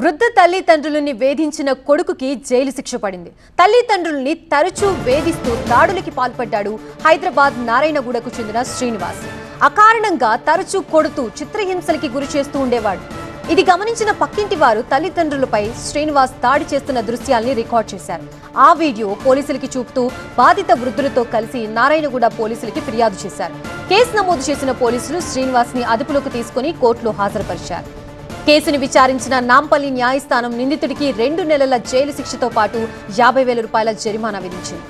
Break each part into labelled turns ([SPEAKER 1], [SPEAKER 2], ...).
[SPEAKER 1] వృద్ధ తల్లిదండ్రులని వేధించిన కొడుకుకి జైలు శిక్ష పడింది. తల్లిదండ్రులని తరచూ వేధిస్తూ దాడులకి పాల్పడ్డాడు హైదరాబాద్ నారాయణగూడకు చెందిన శ్రీనివాస్. అకారణంగా తరచూ కొడుతూ చిత్రహింసలకి గురి చేస్తూ ఉండేవాడు. ఇది గమనించిన పక్కింటి వారు తల్లిదండ్రులపై శ్రీనివాస్ దాడి చేస్తున్న దృశ్యాల్ని రికార్డ్ చేశారు. ఆ వీడియో పోలీసులకి చూపుతూ బాధిత వృద్ధులతో కలిసి నారాయణగూడ పోలీసులకి ఫిర్యాదు చేశారు. కేసు నమోదు చేసిన పోలీసులు శ్రీనివాస్ ని అదుపులోకి తీసుకుని కోర్టులో హాజరుపరిచారు. కేసుని విచారించిన నాంపల్లి న్యాయస్థానం నిందితుడికి 2 నెలల జైలు శిక్షతో పాటు 50,000 రూపాయల జరిమానా విధించింది.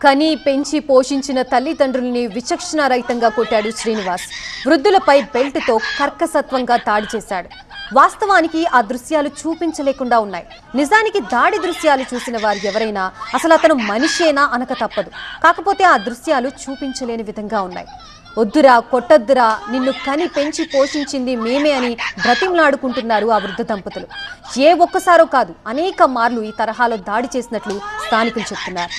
[SPEAKER 1] కని పెంచి పోషించిన తల్లిదండ్రుల్ని విచక్షణారహితంగా కొట్టాడు శ్రీనివాస్. వృద్ధులపై బెల్ట్తో కర్కసత్వంగా దాడి చేశాడు. వాస్తవానికి ఆ దృశ్యాలు చూపించలేకుండా ఉన్నాయి. నిజానికి దాడి దృశ్యాలు చూసిన వారు ఎవరైనా అసలు అతను మనిషేనా అనక తప్పదు. కాకపోతే ఆ దృశ్యాలు చూపించలేని విధంగా ఉన్నాయి. వద్దురా, కొట్టొద్దురా, నిన్ను కని పెంచి పోషించింది మేమే అని బ్రతిమలాడుకుంటున్నారు ఆ వృద్ధ దంపతులు. ఒక్కసారో కాదు, అనేక మార్లు ఈ తరహాలో దాడి చేసినట్లు స్థానికులు చెప్తున్నారు.